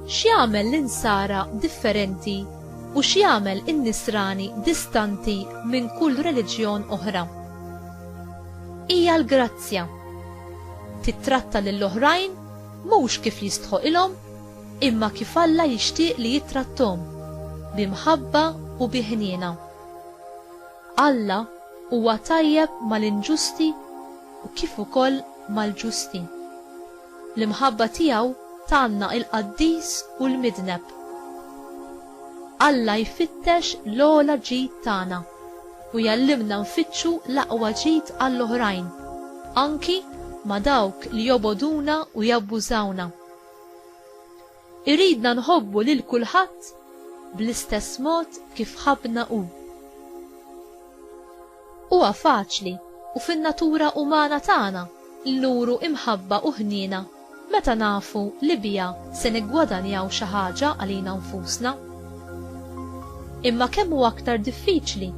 x'jagħmel l-insara differenti u x'jagħmel in-nisrani distanti minn kull reliġjon oħra. Hija l-grazzja. Titratta lill-oħrajn mhux kif jistħoqilhom, imma kif Alla jixtieq li jitrattom, bimħabba u biħniena. Alla huwa tajjeb mal-inġusti u kif ukoll mal-ġusti. L-imħabba tiegħu tagħna il-qaddis u l-midneb. Alla jfittex l-ogħla ġid tagħna u jallimna nfittxu l-aqwa ġid għall-oħrajn, anki ma' dawk li joboduna u jabbużawna. Iridna nħobbu lil kulħadd bl-istess mod kif ħabna hu. Huwa faċli u fin-natura umana tagħna l-nuru imħabba u ħniena meta nafu li bija se niggwadanjaw xi ħaġa għalina nfusna. Imma kemm huwa aktar diffiċli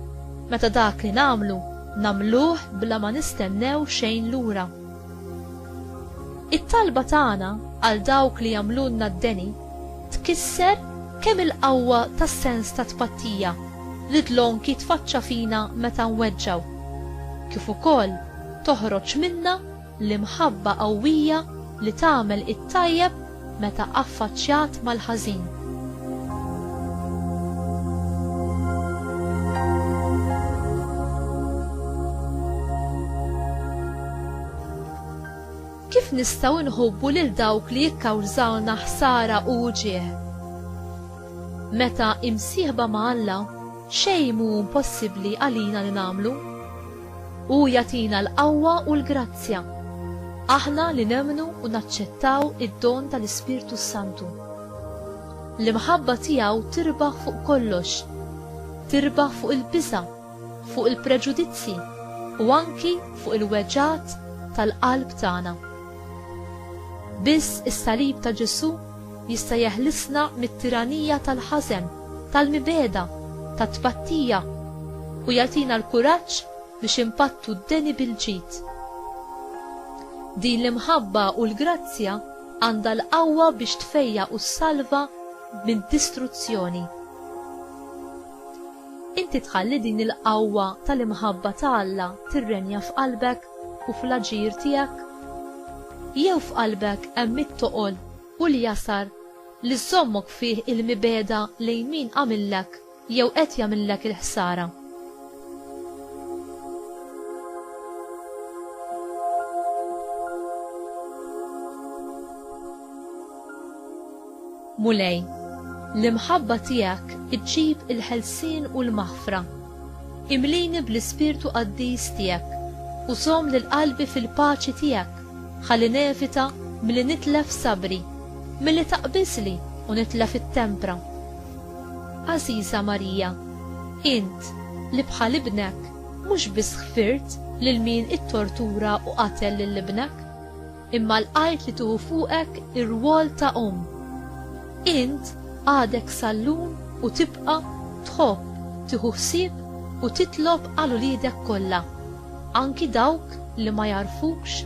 meta dak li nagħmluh bla ma nistennew xejn lura. It-talba tagħna għal dawk li jagħmlulna d-deni tkisser kemm il-qawwa tas-sens ta' tpattija li tlonki tfaċċa fina meta nweġġaw, kif ukoll toħroġ minna l-imħabba qawwija li tagħmel it-tajjeb meta affaċċjat mal-ħażin. Kif nistgħu nħobbu lil dawk li jikkawżawna ħsara u ġieħ? Meta imsieħba ma' Alla xejn mhu impossibbli għalina li nagħmlu. Hu jagħtina l-qawwa u l-grazzja. Aħna li nemmnu u naċċettaw id-don tal-Ispirtu Santu. L-imħabba tiegħu tirbaħ fuq kollox, tirbaħ fuq il-biża', fuq il-preġudizzi u anki fuq il-weġġat tal-qalb tagħna. Biss is-salib ta' Ġesu jista' jeħlisna mit-tiranija tal-ħażen, tal-mibeda, tat-tpattija u jagħtina l-kuraġġ biex impattu d-deni bil-ġid. Din l-imħabba u l-grazzja għandha l-qawwa biex tfejja u s-salva minn distruzzjoni. Inti tħalli din il-qawwa tal-imħabba ta' Alla tirrenja f'qalbek u fl-aġir tiegħek? Jew f'qalbek hemm it-toqol u l-jasar li żommok fih il-mibeda lejn min għamillek jew qed jagħmillek il-ħsara? Mulej, l-imħabba tiegħek iġġib il-ħelsien u l-maħfra. Imlini bl-Ispirtu Qaddis tiegħek u żomm lil qalbi fil-paċi tiegħek, ħalli nevita milli nitlef sabri, milli taqbisli u nitlef it-tempra. Għażiża Marija, int li bħal ibnek mhux biss ħfirt lil min it-tortura u qatel lil ibnek, imma lqajt li tieħu fuqek ir-rwol ta' Int għadek sallun u tibqa' tħobb, tieħu ħsieb u titlob għal uliedek kollha, anki dawk li ma jarfukx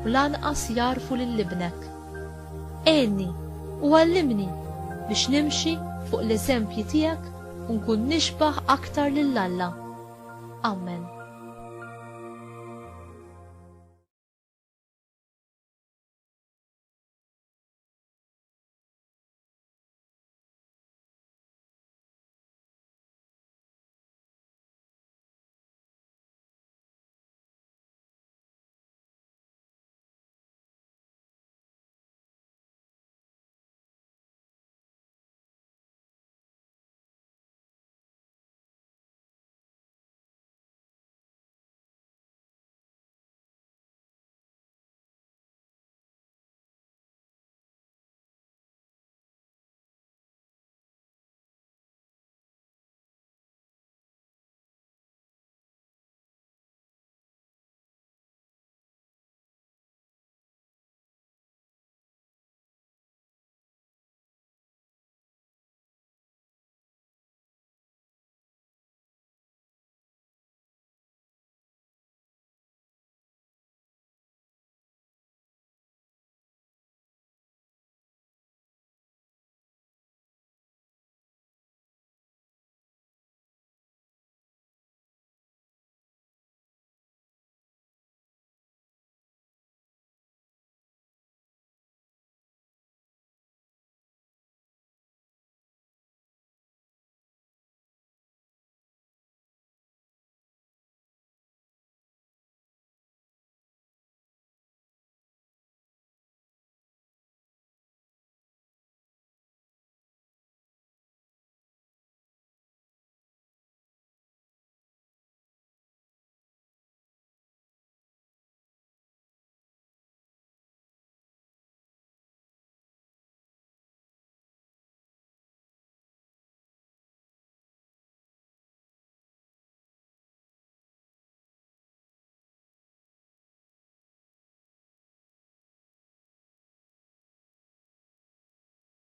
u lanqas jarfu lil ibnek. Għenni u għallimni biex nimxi fuq l-eżempji tiegħek u nkun nixbaħ aktar lil Alla. Amen.